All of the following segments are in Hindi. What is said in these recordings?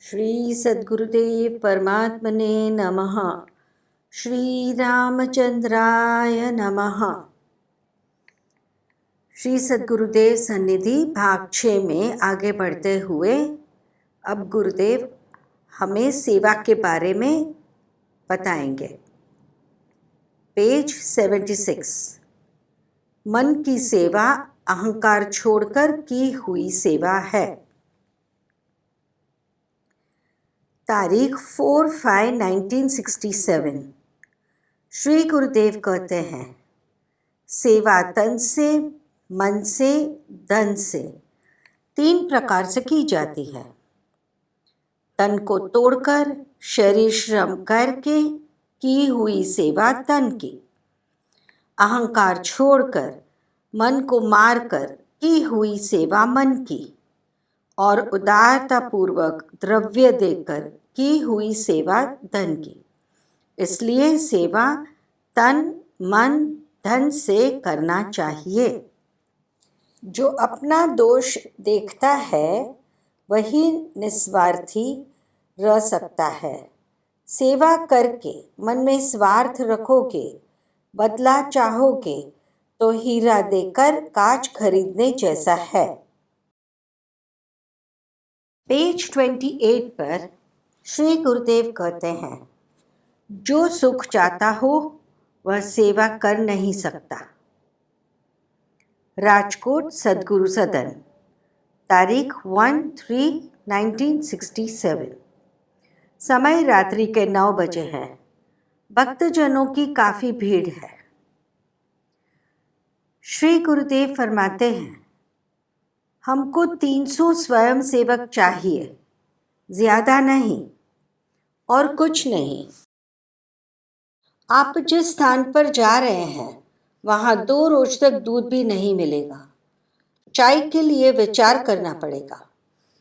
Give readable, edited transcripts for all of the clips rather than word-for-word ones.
श्री सद्गुरुदेव परमात्मने नमः। श्री रामचंद्राय नमः। श्री सद्गुरुदेव सन्निधि भाग 6 में आगे बढ़ते हुए अब गुरुदेव हमें सेवा के बारे में बताएंगे। पेज 76। मन की सेवा अहंकार छोड़कर की हुई सेवा है। तारीख 4/5/1967। श्री गुरुदेव कहते हैं, सेवा तन से, मन से, धन से 3 प्रकार से की जाती है। तन को तोड़कर शरीर श्रम करके की हुई सेवा तन की, अहंकार छोड़कर मन को मारकर की हुई सेवा मन की, और उदारता पूर्वक द्रव्य देकर की हुई सेवा धन की। इसलिए सेवा तन मन धन से करना चाहिए। जो अपना दोष देखता है वही निस्वार्थी रह सकता है। सेवा करके मन में स्वार्थ रखोगे, बदला चाहोगे तो हीरा देकर कांच खरीदने जैसा है। पेज 28 पर श्री गुरुदेव कहते हैं, जो सुख चाहता हो वह सेवा कर नहीं सकता। राजकोट सद्गुरु सदन, तारीख 1/3/1967। समय रात्रि के 9 बजे है। भक्तजनों की काफ़ी भीड़ है। श्री गुरुदेव फरमाते हैं, हमको 300 स्वयं सेवक चाहिए, ज़्यादा नहीं और कुछ नहीं। आप जिस स्थान पर जा रहे हैं वहाँ 2 रोज तक दूध भी नहीं मिलेगा। चाय के लिए विचार करना पड़ेगा।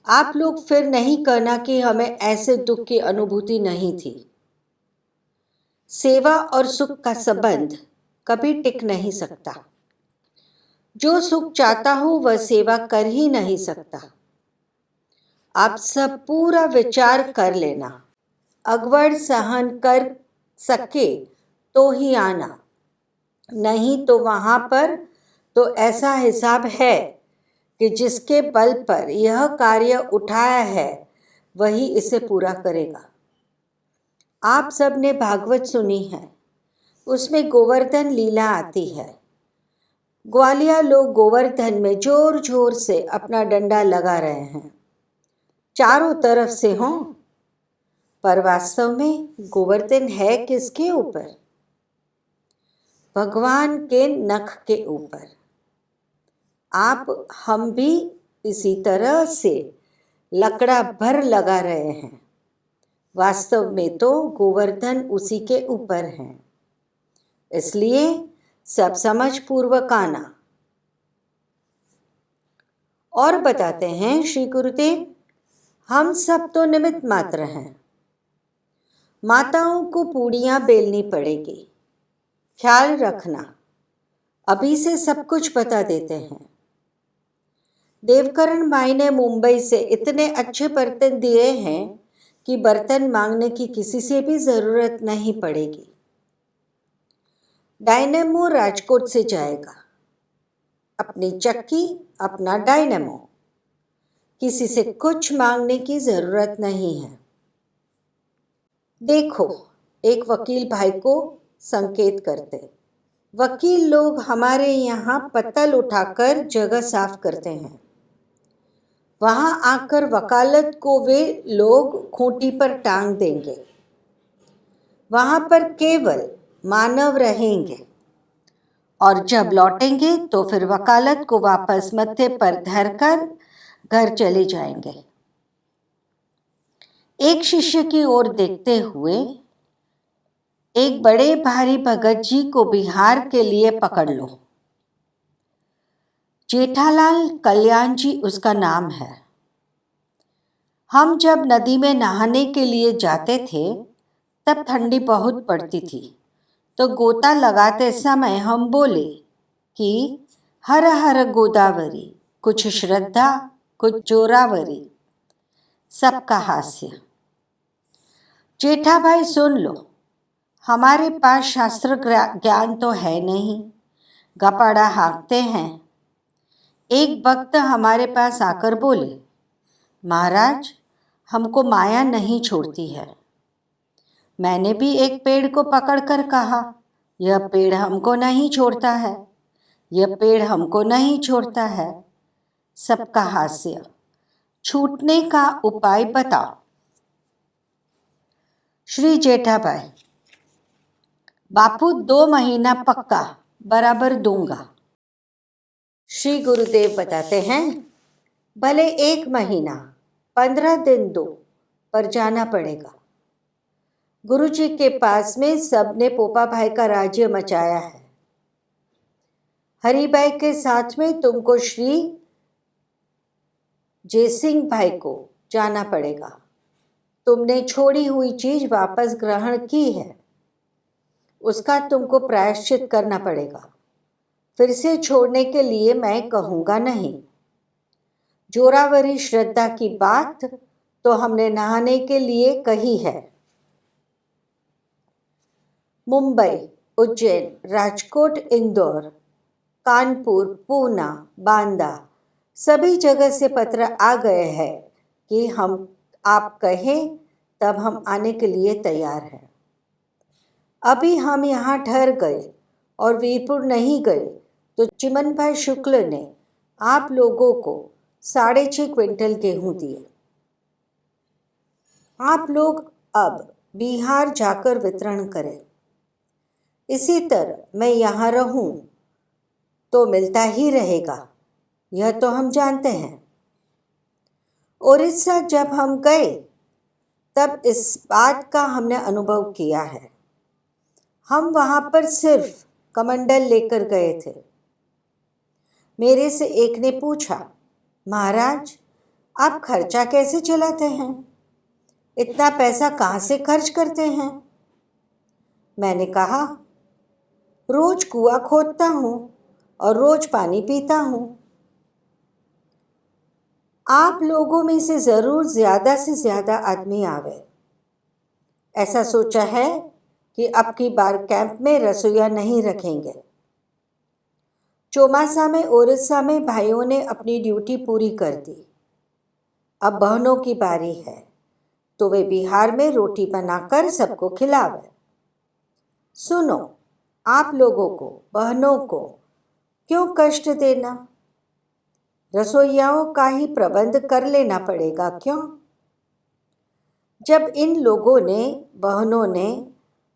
आप लोग फिर नहीं कहना कि हमें ऐसे दुख की अनुभूति नहीं थी। सेवा और सुख का संबंध कभी टिक नहीं सकता। जो सुख चाहता हो वह सेवा कर ही नहीं सकता। आप सब पूरा विचार कर लेना। अगवड़ सहन कर सके तो ही आना, नहीं तो वहाँ पर तो ऐसा हिसाब है कि जिसके बल पर यह कार्य उठाया है वही इसे पूरा करेगा। आप सब ने भागवत सुनी है, उसमें गोवर्धन लीला आती है। ग्वालिया लोग गोवर्धन में जोर जोर से अपना डंडा लगा रहे हैं, चारों तरफ से हों, पर वास्तव में गोवर्धन है किसके ऊपर? भगवान के नख के ऊपर। आप हम भी इसी तरह से लकड़ा भर लगा रहे हैं। वास्तव में तो गोवर्धन उसी के ऊपर हैं। इसलिए सब समझ पूर्वक आना। और बताते हैं श्री गुरुदेव, हम सब तो निमित्त मात्र हैं। माताओं को पूड़ियाँ बेलनी पड़ेगी, ख्याल रखना। अभी से सब कुछ बता देते हैं। देवकरण भाई ने मुंबई से इतने अच्छे बर्तन दिए हैं कि बर्तन मांगने की किसी से भी ज़रूरत नहीं पड़ेगी। डायनेमो राजकोट से जाएगा। अपनी चक्की, अपना डायनेमो। किसी से कुछ मांगने की ज़रूरत नहीं है। देखो, एक वकील भाई को संकेत करते। वकील लोग हमारे यहाँ पत्तल उठाकर जगह साफ करते हैं। वहाँ आकर वकालत को वे लोग खूंटी पर टांग देंगे। वहाँ पर केवल मानव रहेंगे और जब लौटेंगे तो फिर वकालत को वापस मत्थे पर धरकर घर चले जाएंगे। एक शिष्य की ओर देखते हुए, एक बड़े भारी भगत जी को बिहार के लिए पकड़ लो। जेठालाल कल्याण जी उसका नाम है। हम जब नदी में नहाने के लिए जाते थे तब ठंडी बहुत पड़ती थी, तो गोता लगाते समय हम बोले कि हर हर गोदावरी, कुछ श्रद्धा कुछ जोरावरी। सबका हास्य। जेठा भाई सुन लो, हमारे पास शास्त्र ज्ञान तो है नहीं, गपाड़ा हाँकते हैं। एक भक्त हमारे पास आकर बोले, महाराज, हमको माया नहीं छोड़ती है। मैंने भी एक पेड़ को पकड़कर कहा, यह पेड़ हमको नहीं छोड़ता है, यह पेड़ हमको नहीं छोड़ता है। सबका हास्य। छूटने का उपाय बताओ। श्री जेठाभाई, बापू 2 महीना पक्का बराबर दूंगा। श्री गुरुदेव बताते हैं, भले 1 महीना 15 दिन दो, पर जाना पड़ेगा। गुरुजी के पास में सबने पोपा भाई का राज्य मचाया है। हरिभाई के साथ में तुमको श्री जयसिंह भाई को जाना पड़ेगा। तुमने छोड़ी हुई चीज वापस ग्रहण की है, उसका तुमको प्रायश्चित करना पड़ेगा। फिर से छोड़ने के लिए मैं कहूँगा नहीं। जोरावरी श्रद्धा की बात तो हमने नहाने के लिए कही है। मुंबई, उज्जैन, राजकोट, इंदौर, कानपुर, पूना, बांदा, सभी जगह से पत्र आ गए हैं कि आप कहें तब हम आने के लिए तैयार हैं। अभी हम यहाँ ठहर गए और वीरपुर नहीं गए तो चिमन भाई शुक्ल ने आप लोगों को 6.5 क्विंटल गेहूं दिए। आप लोग अब बिहार जाकर वितरण करें। इसी तरह मैं यहाँ रहूं तो मिलता ही रहेगा, यह तो हम जानते हैं। उड़ीसा जब हम गए तब इस बात का हमने अनुभव किया है। हम वहाँ पर सिर्फ कमंडल लेकर गए थे। मेरे से एक ने पूछा, महाराज, आप खर्चा कैसे चलाते हैं? इतना पैसा कहाँ से खर्च करते हैं? मैंने कहा, रोज कुआं खोदता हूँ और रोज पानी पीता हूँ। आप लोगों में से ज़रूर ज़्यादा से ज़्यादा आदमी आवे। ऐसा सोचा है कि अब की बार कैंप में रसोईया नहीं रखेंगे। चौमासा में ओडिशा में भाइयों ने अपनी ड्यूटी पूरी कर दी। अब बहनों की बारी है तो वे बिहार में रोटी बनाकर सबको खिलावे। सुनो, आप लोगों को, बहनों को क्यों कष्ट देना? रसोइयाओं का ही प्रबंध कर लेना पड़ेगा क्यों? जब इन लोगों ने, बहनों ने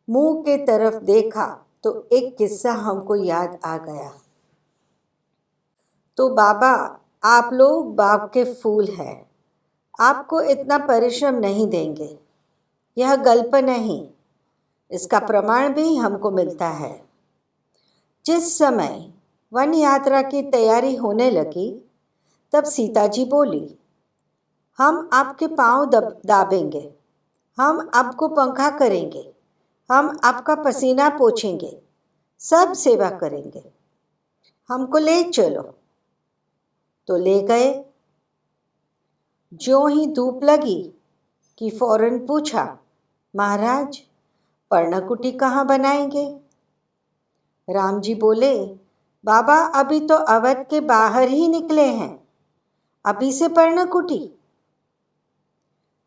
मुंह के तरफ देखा तो एक किस्सा हमको याद आ गया। तो बाबा, आप लोग बाग के फूल हैं, आपको इतना परिश्रम नहीं देंगे। यह गल्प नहीं, इसका प्रमाण भी हमको मिलता है। जिस समय वन यात्रा की तैयारी होने लगी तब सीता जी बोली, हम आपके पांव दाबेंगे, हम आपको पंखा करेंगे, हम आपका पसीना पोंछेंगे, सब सेवा करेंगे, हमको ले चलो। तो ले गए। ज्यों ही धूप लगी कि फौरन पूछा, महाराज, पर्णकुटी कहाँ बनाएंगे? राम जी बोले, बाबा, अभी तो अवध के बाहर ही निकले हैं, अभी से पर्णकुटी?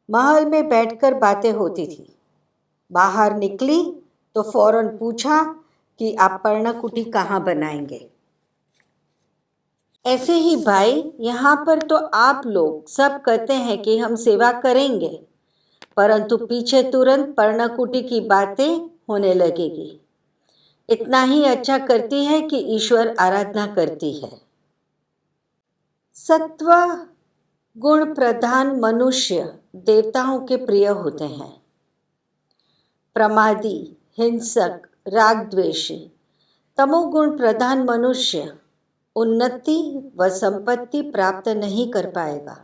महल में बैठकर बातें होती थी। बाहर निकली तो फौरन पूछा कि आप पर्णकुटी कहाँ बनाएंगे? ऐसे ही भाई, यहाँ पर तो आप लोग सब कहते हैं कि हम सेवा करेंगे, परंतु पीछे तुरंत पर्णकुटी की बातें होने लगेगी। इतना ही अच्छा करती है कि ईश्वर आराधना करती है। सत्व गुण प्रधान मनुष्य देवताओं के प्रिय होते हैं। प्रमादी, हिंसक, राग द्वेषी, तमोगुण प्रधान मनुष्य उन्नति व संपत्ति प्राप्त नहीं कर पाएगा।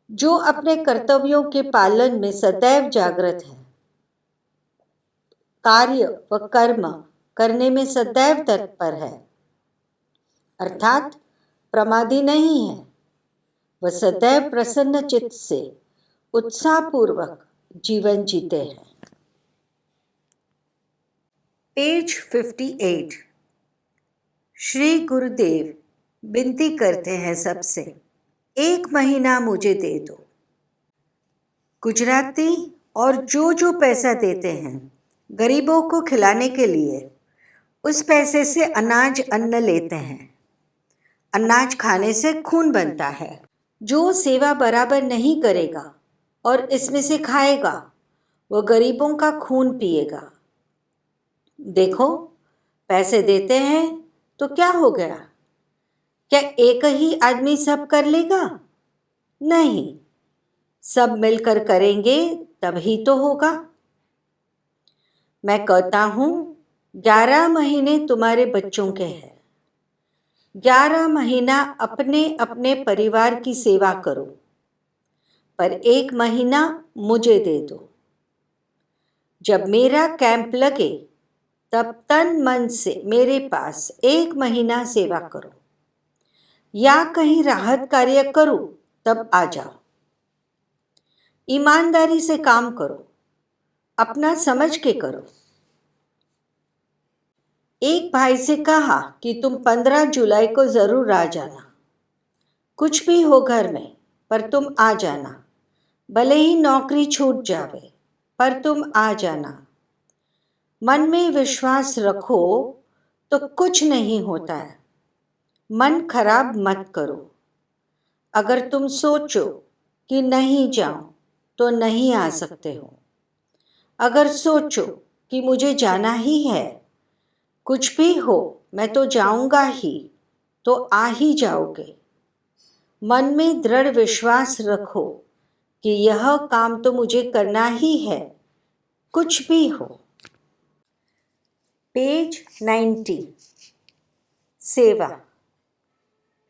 जो अपने कर्तव्यों के पालन में सदैव जागृत है, कार्य व कर्म करने में सदैव तत्पर है, अर्थात प्रमादी नहीं है, वह सदैव प्रसन्न चित्त से उत्साहपूर्वक जीवन जीते हैं। पेज 58। श्री गुरुदेव विनती करते हैं सबसे, 1 महीना मुझे दे दो। गुजराती और जो पैसा देते हैं गरीबों को खिलाने के लिए, उस पैसे से अनाज अन्न लेते हैं। अनाज खाने से खून बनता है। जो सेवा बराबर नहीं करेगा और इसमें से खाएगा, वो गरीबों का खून पिएगा। देखो, पैसे देते हैं तो क्या हो गया? क्या एक ही आदमी सब कर लेगा? नहीं, सब मिलकर करेंगे तभी तो होगा। मैं कहता हूँ 11 महीने तुम्हारे बच्चों के हैं। 11 महीना अपने अपने परिवार की सेवा करो, पर 1 महीना मुझे दे दो। जब मेरा कैंप लगे तब तन मन से मेरे पास 1 महीना सेवा करो, या कहीं राहत कार्य करो तब आ जाओ। ईमानदारी से काम करो, अपना समझ के करो। एक भाई से कहा कि तुम 15 जुलाई को ज़रूर आ जाना। कुछ भी हो घर में, पर तुम आ जाना। भले ही नौकरी छूट जावे, पर तुम आ जाना। मन में विश्वास रखो तो कुछ नहीं होता है। मन खराब मत करो। अगर तुम सोचो कि नहीं जाऊं तो नहीं आ सकते हो। अगर सोचो कि मुझे जाना ही है, कुछ भी हो मैं तो जाऊंगा ही, तो आ ही जाओगे। मन में दृढ़ विश्वास रखो कि यह काम तो मुझे करना ही है, कुछ भी हो। पेज 90। सेवा।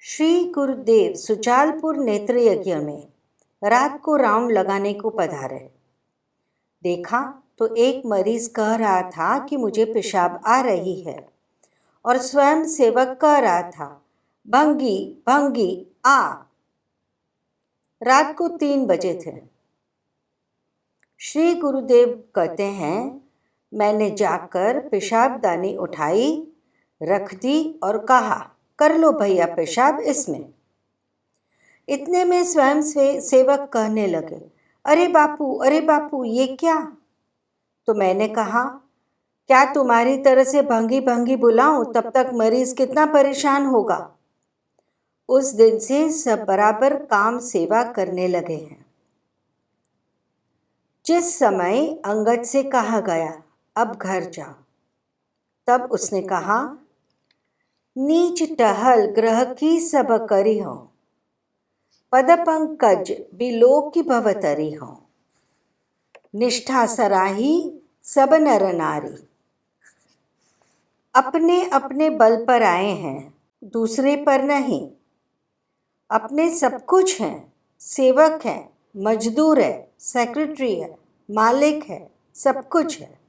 श्री गुरुदेव सुजालपुर नेत्र यज्ञ में रात को राउंड लगाने को पधारे। देखा तो एक मरीज कह रहा था कि मुझे पेशाब आ रही है, और स्वयं सेवक कह रहा था, भंगी भंगी आ। रात को 3 बजे थे। श्री गुरुदेव कहते हैं, मैंने जाकर पेशाबदानी उठाई, रख दी और कहा, कर लो भैया पेशाब इसमें। इतने में स्वयं सेवक कहने लगे, अरे बापू ये क्या? तो मैंने कहा, क्या तुम्हारी तरह से भंगी भंगी बुलाऊं तब तक मरीज कितना परेशान होगा। उस दिन से सब बराबर काम सेवा करने लगे हैं। जिस समय अंगद से कहा गया अब घर जाओ, तब उसने कहा, नीच टहल ग्रह की सब करी हो, पद पंकज बिलोक की भवतरी हो, निष्ठा सराही सब नर नारी। अपने अपने बल पर आए हैं, दूसरे पर नहीं। अपने सब कुछ हैं, सेवक है, मजदूर है, सेक्रेटरी है, मालिक है, सब कुछ है।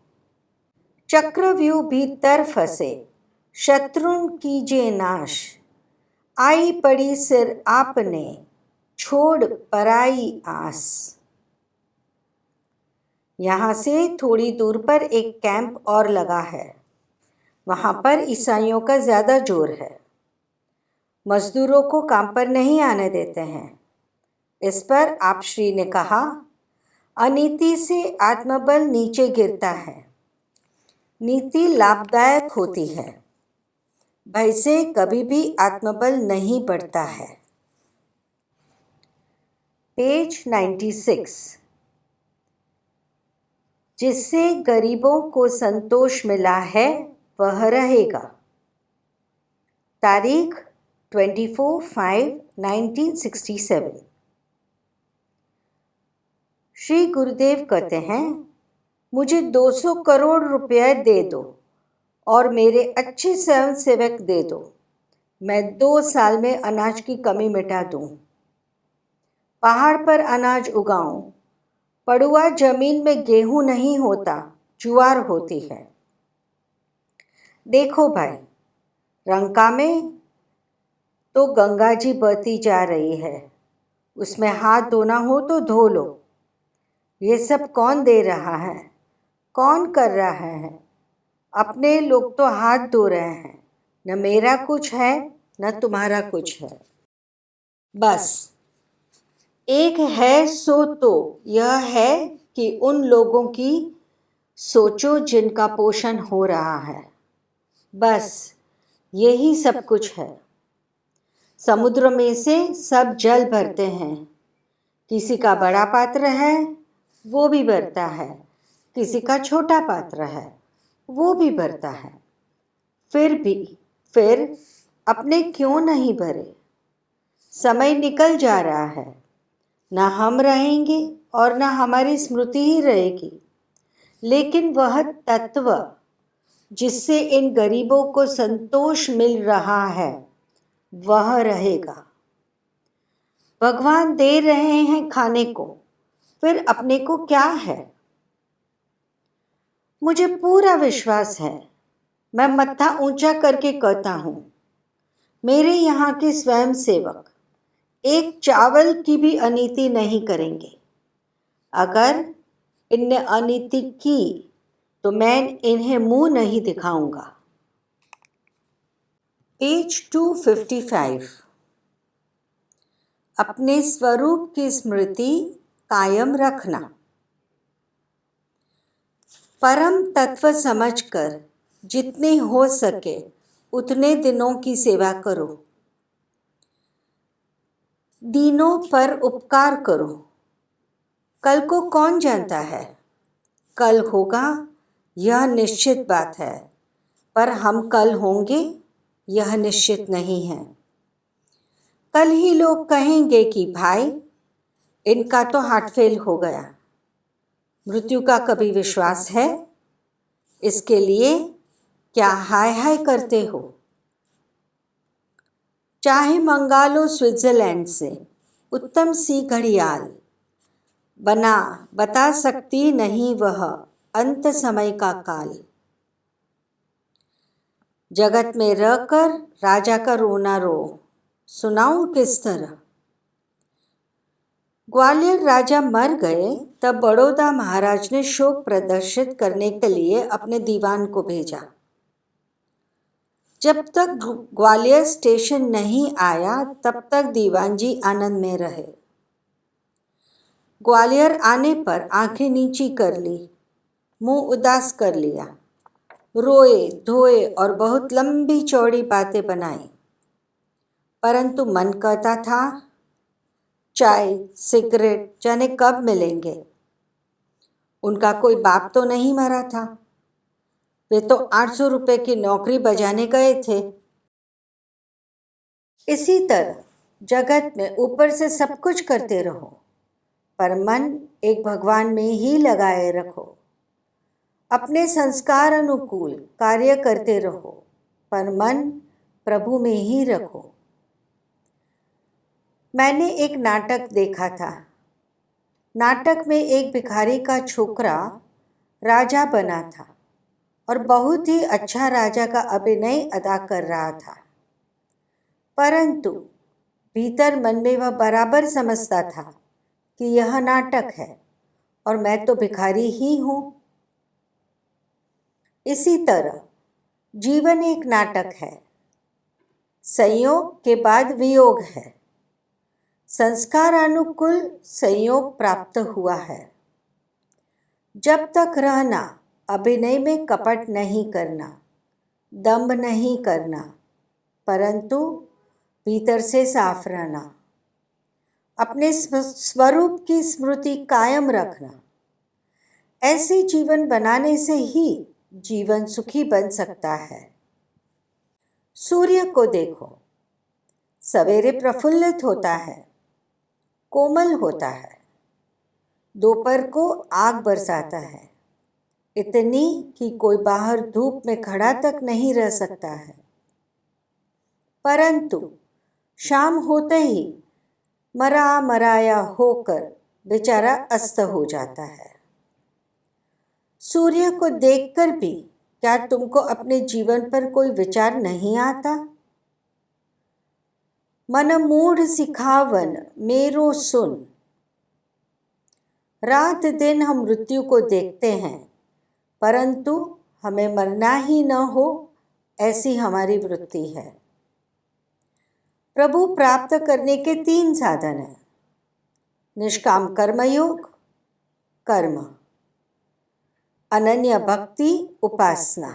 चक्रव्यूह भीतर फंसे, शत्रुन कीजे नाश, आई पड़ी सिर आपने, छोड़ पराई आस। यहाँ से थोड़ी दूर पर एक कैंप और लगा है। वहाँ पर ईसाइयों का ज़्यादा जोर है। मजदूरों को काम पर नहीं आने देते हैं। इस पर आप श्री ने कहा, अनीति से आत्मबल नीचे गिरता है, नीति लाभदायक होती है। भय से कभी भी आत्मबल नहीं बढ़ता है। पेज 96। जिससे गरीबों को संतोष मिला है वह रहेगा। तारीख 24/5/1967। श्री गुरुदेव कहते हैं, मुझे 200 करोड़ रुपए दे दो और मेरे अच्छे स्वयं सेवक दे दो। मैं 2 साल में अनाज की कमी मिटा दूं। पहाड़ पर अनाज उगाऊं। पड़ुआ जमीन में गेहूं नहीं होता, ज्वार होती है। देखो भाई, रंका में तो गंगा जी बहती जा रही है, उसमें हाथ धोना हो तो धो लो। ये सब कौन दे रहा है, कौन कर रहा है? अपने लोग तो हाथ धो रहे हैं। न मेरा कुछ है न तुम्हारा कुछ है। बस एक है सो तो यह है कि उन लोगों की सोचो जिनका पोषण हो रहा है। बस यही सब कुछ है। समुद्र में से सब जल भरते हैं। किसी का बड़ा पात्र है वो भी भरता है, किसी का छोटा पात्र है वो भी भरता है। फिर अपने क्यों नहीं भरे? समय निकल जा रहा है, ना हम रहेंगे और ना हमारी स्मृति ही रहेगी, लेकिन वह तत्व जिससे इन गरीबों को संतोष मिल रहा है वह रहेगा। भगवान दे रहे हैं खाने को, फिर अपने को क्या है? मुझे पूरा विश्वास है, मैं मत्था ऊंचा करके कहता हूँ, मेरे यहाँ के स्वयंसेवक एक चावल की भी अनीति नहीं करेंगे। अगर इनने अनीति की तो मैं इन्हें मुंह नहीं दिखाऊंगा। पेज 255। अपने स्वरूप की स्मृति कायम रखना। परम तत्व समझकर जितने हो सके उतने दिनों की सेवा करो। दीनों पर उपकार करो। कल को कौन जानता है? कल होगा यह निश्चित बात है, पर हम कल होंगे यह निश्चित नहीं है। कल ही लोग कहेंगे कि भाई इनका तो हार्ट फेल हो गया। मृत्यु का कभी विश्वास है? इसके लिए क्या हाय हाय करते हो? चाहे मंगा लो स्विट्जरलैंड से उत्तम सी घड़ियाल, बता सकती नहीं वह अंत समय का काल। जगत में रहकर राजा का रोना रो, सुनाऊं किस तरह? ग्वालियर राजा मर गए तब बड़ौदा महाराज ने शोक प्रदर्शित करने के लिए अपने दीवान को भेजा। जब तक ग्वालियर स्टेशन नहीं आया तब तक दीवान जी आनंद में रहे। ग्वालियर आने पर आंखें नीची कर ली, मुंह उदास कर लिया, रोए धोए और बहुत लंबी चौड़ी बातें बनाई, परंतु मन कहता था चाय सिगरेट जाने कब मिलेंगे। उनका कोई बाप तो नहीं मरा था, वे तो 800 रुपए की नौकरी बजाने गए थे। इसी तरह जगत में ऊपर से सब कुछ करते रहो, पर मन एक भगवान में ही लगाए रखो। अपने संस्कार अनुकूल कार्य करते रहो, पर मन प्रभु में ही रखो। मैंने एक नाटक देखा था। नाटक में एक भिखारी का छोकरा राजा बना था और बहुत ही अच्छा राजा का अभिनय अदा कर रहा था, परंतु भीतर मन में वह बराबर समझता था कि यह नाटक है और मैं तो भिखारी ही हूँ। इसी तरह जीवन एक नाटक है। संयोग के बाद वियोग है। संस्कार अनुकूल संयोग प्राप्त हुआ है। जब तक रहना अभिनय में कपट नहीं करना, दंभ नहीं करना, परंतु भीतर से साफ रहना। अपने स्वरूप की स्मृति कायम रखना। ऐसे जीवन बनाने से ही जीवन सुखी बन सकता है। सूर्य को देखो, सवेरे प्रफुल्लित होता है, कोमल होता है, दोपहर को आग बरसाता है, इतनी कि कोई बाहर धूप में खड़ा तक नहीं रह सकता है, परंतु शाम होते ही मरा मराया होकर बेचारा अस्त हो जाता है। सूर्य को देखकर भी क्या तुमको अपने जीवन पर कोई विचार नहीं आता? मन मूढ़ सिखावन मेरो सुन। रात दिन हम मृत्यु को देखते हैं, परंतु हमें मरना ही न हो ऐसी हमारी वृत्ति है। प्रभु प्राप्त करने के 3 साधन हैं। निष्काम कर्मयोग, कर्म, अनन्य भक्ति, उपासना,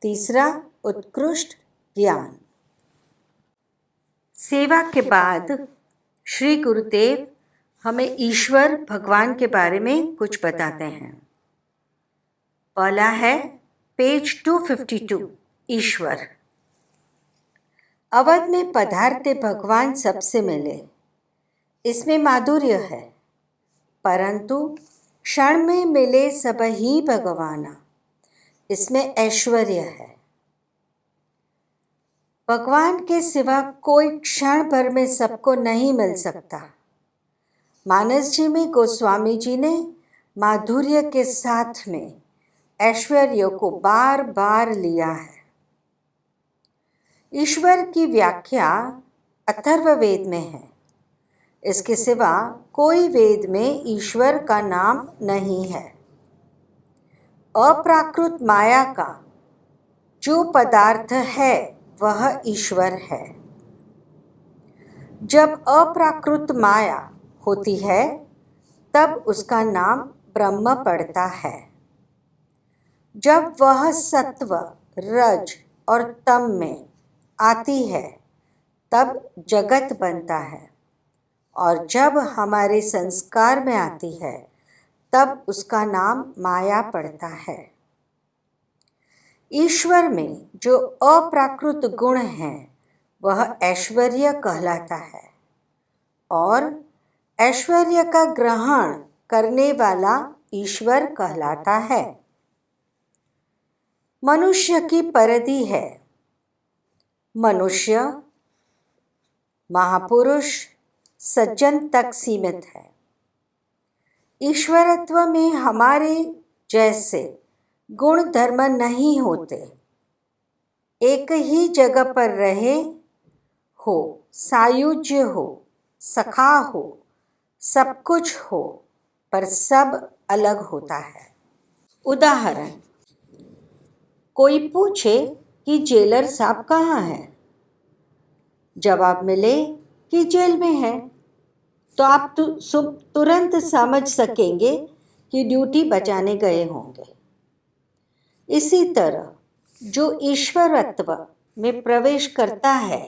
तीसरा उत्कृष्ट ज्ञान। सेवा के बाद श्री गुरुदेव हमें ईश्वर भगवान के बारे में कुछ बताते हैं। पहला है पेज 252, ईश्वर। अवध में पधारते भगवान सबसे मिले, इसमें माधुर्य है, परंतु क्षण में मिले सब ही भगवाना, इसमें ऐश्वर्य है। भगवान के सिवा कोई क्षण भर में सबको नहीं मिल सकता। मानस जी में गोस्वामी जी ने माधुर्य के साथ में ऐश्वर्य को बार बार लिया है। ईश्वर की व्याख्या अथर्ववेद में है। इसके सिवा कोई वेद में ईश्वर का नाम नहीं है। अप्राकृत माया का जो पदार्थ है वह ईश्वर है। जब अप्राकृत माया होती है तब उसका नाम ब्रह्म पड़ता है। जब वह सत्व, रज और तम में आती है तब जगत बनता है, और जब हमारे संस्कार में आती है तब उसका नाम माया पड़ता है। ईश्वर में जो अप्राकृत गुण है वह ऐश्वर्य कहलाता है, और ऐश्वर्य का ग्रहण करने वाला ईश्वर कहलाता है। मनुष्य की परिधि है। मनुष्य, महापुरुष, सज्जन तक सीमित है। ईश्वरत्व में हमारे जैसे गुण धर्म नहीं होते। एक ही जगह पर रहे हो, सायुज्य हो, सखा हो, सब कुछ हो, पर सब अलग होता है। उदाहरण, कोई पूछे कि जेलर साहब कहाँ है? जवाब मिले कि जेल में है, तो आप तुरंत समझ सकेंगे कि ड्यूटी बचाने गए होंगे। इसी तरह जो ईश्वरत्व में प्रवेश करता है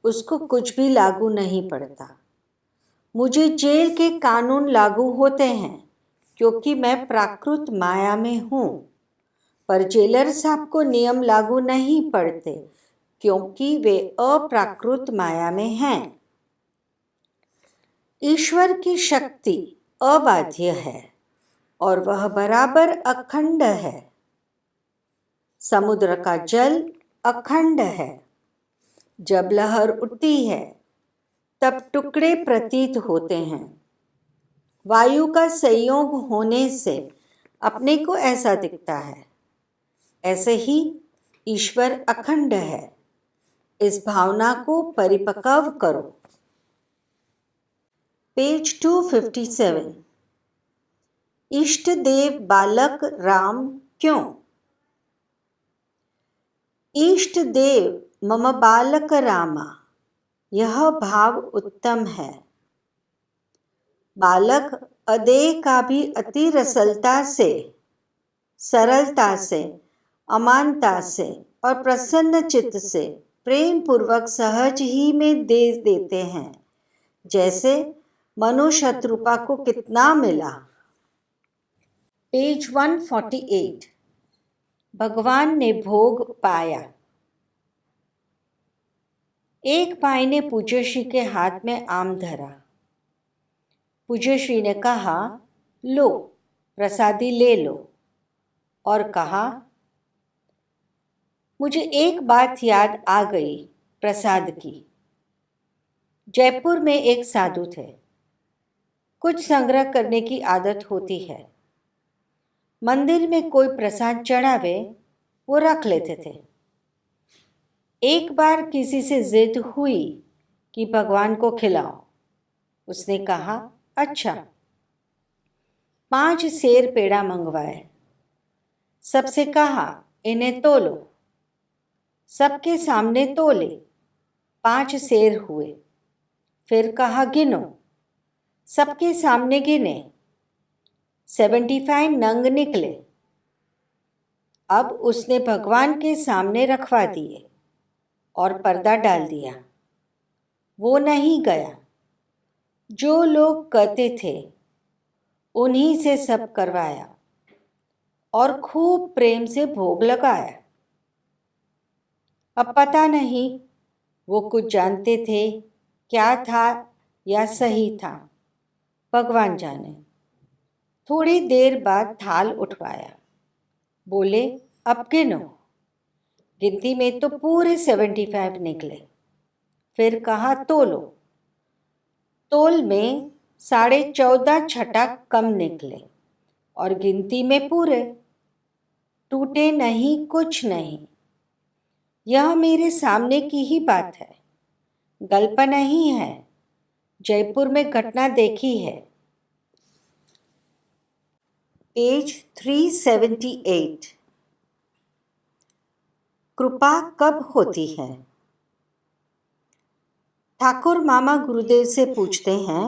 उसको कुछ भी लागू नहीं पड़ता। मुझे जेल के कानून लागू होते हैं क्योंकि मैं प्राकृत माया में हूँ, पर जेलर साहब को नियम लागू नहीं पड़ते क्योंकि वे अप्राकृत माया में हैं। ईश्वर की शक्ति अबाध्य है और वह बराबर अखंड है। समुद्र का जल अखंड है। जब लहर उठती है तब टुकड़े प्रतीत होते हैं। वायु का संयोग होने से अपने को ऐसा दिखता है। ऐसे ही ईश्वर अखंड है। इस भावना को परिपक्व करो। पेज 257, इष्ट देव बालक राम क्यों? इष्ट देव मम बालक रामा, यह भाव उत्तम है। बालक अदेह का भी अति रसलता से, सरलता से, अमानता से और प्रसन्न चित्त से प्रेम पूर्वक सहज ही में दे देते हैं। जैसे मनु शत्रुपा को कितना मिला। पेज 148, भगवान ने भोग पाया। एक भाई ने पूज्य श्री के हाथ में आम धरा। पूज्य श्री ने कहा, लो प्रसादी ले लो, और कहा, मुझे एक बात याद आ गई प्रसाद की। जयपुर में एक साधु थे। कुछ संग्रह करने की आदत होती है। मंदिर में कोई प्रसाद चढ़ावे वो रख लेते थे। एक बार किसी से जिद हुई कि भगवान को खिलाओ। उसने कहा, अच्छा। 5 सेर पेड़ा मंगवाए। सबसे कहा, इन्हें तोलो। सबके सामने तोले। 5 सेर हुए। फिर कहा, गिनो। सबके सामने गिने। 75 नंग निकले। अब उसने भगवान के सामने रखवा दिए और पर्दा डाल दिया। वो नहीं गया। जो लोग कहते थे उन्हीं से सब करवाया और खूब प्रेम से भोग लगाया। अब पता नहीं वो कुछ जानते थे, क्या था या सही था, भगवान जाने। थोड़ी देर बाद थाल उठवाया। बोले, अब गिनो। गिनती में तो पूरे 75 निकले। फिर कहा, तोलो। तोल में 14.5 छटा कम निकले और गिनती में पूरे। टूटे नहीं, कुछ नहीं। यह मेरे सामने की ही बात है, गल्प नहीं है। जयपुर में घटना देखी है। पेज 378। कृपा कब होती है? ठाकुर मामा गुरुदेव से पूछते हैं,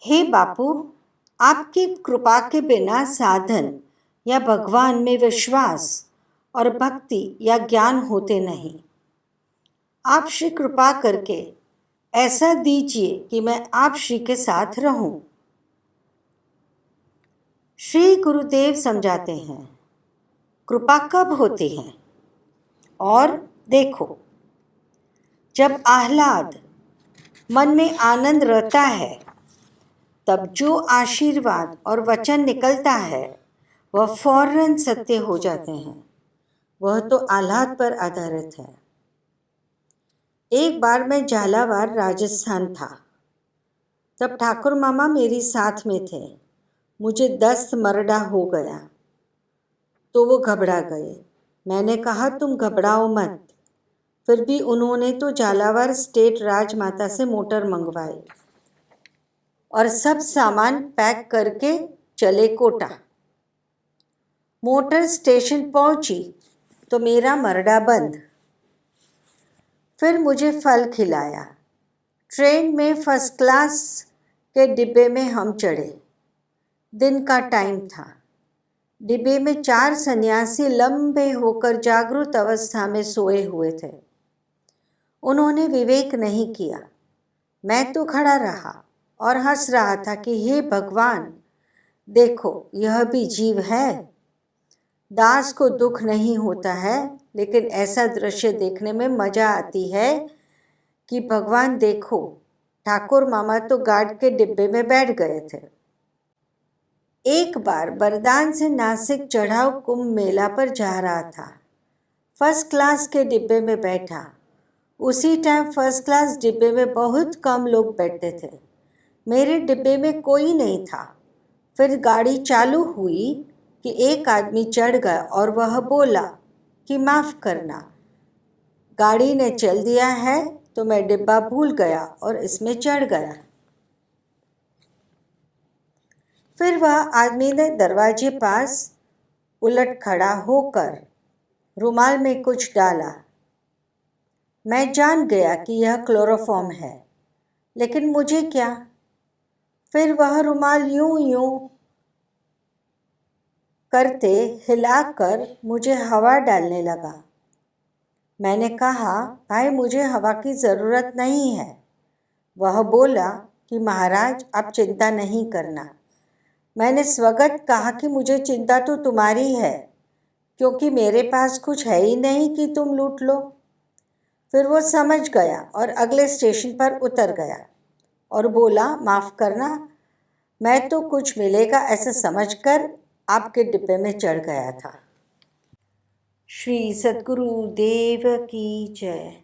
हे बापू, आपकी कृपा के बिना साधन या भगवान में विश्वास और भक्ति या ज्ञान होते नहीं। आप श्री कृपा करके ऐसा दीजिए कि मैं आप श्री के साथ रहूं। श्री गुरुदेव समझाते हैं, कृपा कब होती है? और देखो, जब आह्लाद, मन में आनंद रहता है, तब जो आशीर्वाद और वचन निकलता है वह फौरन सत्य हो जाते हैं। वह तो आह्लाद पर आधारित है। एक बार मैं झालावाड़ राजस्थान था। तब ठाकुर मामा मेरी साथ में थे। मुझे दस्त मरडा हो गया तो वो घबरा गए। मैंने कहा, तुम घबराओ मत। फिर भी उन्होंने तो झालावाड़ स्टेट राजमाता से मोटर मंगवाई और सब सामान पैक करके चले कोटा। मोटर स्टेशन पहुंची तो मेरा मरडा बंद। फिर मुझे फल खिलाया। ट्रेन में फर्स्ट क्लास के डिब्बे में हम चढ़े। दिन का टाइम था। डिब्बे में 4 सन्यासी लंबे होकर जागृत अवस्था में सोए हुए थे। उन्होंने विवेक नहीं किया। मैं तो खड़ा रहा और हंस रहा था कि हे भगवान, देखो यह भी जीव है। दास को दुख नहीं होता है, लेकिन ऐसा दृश्य देखने में मजा आती है कि भगवान देखो, ठाकुर मामा तो गार्ड के डिब्बे में बैठ गए थे। एक बार बरदान से नासिक चढ़ाव कुंभ मेला पर जा रहा था। फर्स्ट क्लास के डिब्बे में बैठा। उसी टाइम फर्स्ट क्लास डिब्बे में बहुत कम लोग बैठते थे। मेरे डिब्बे में कोई नहीं था। फिर गाड़ी चालू हुई कि एक आदमी चढ़ गया और वह बोला कि माफ़ करना, गाड़ी ने चल दिया है तो मैं डिब्बा भूल गया और इसमें चढ़ गया। फिर वह आदमी ने दरवाजे पास उलट खड़ा होकर रुमाल में कुछ डाला। मैं जान गया कि यह क्लोरोफॉर्म है, लेकिन मुझे क्या। फिर वह रुमाल यूं यूं करते हिलाकर मुझे हवा डालने लगा। मैंने कहा, भाई मुझे हवा की ज़रूरत नहीं है। वह बोला कि महाराज आप चिंता नहीं करना। मैंने स्वगत कहा कि मुझे चिंता तो तुम्हारी है, क्योंकि मेरे पास कुछ है ही नहीं कि तुम लूट लो। फिर वो समझ गया और अगले स्टेशन पर उतर गया और बोला, माफ़ करना, मैं तो कुछ मिलेगा ऐसा समझकर आपके डिब्बे में चढ़ गया था। श्री सद्गुरु देव की जय।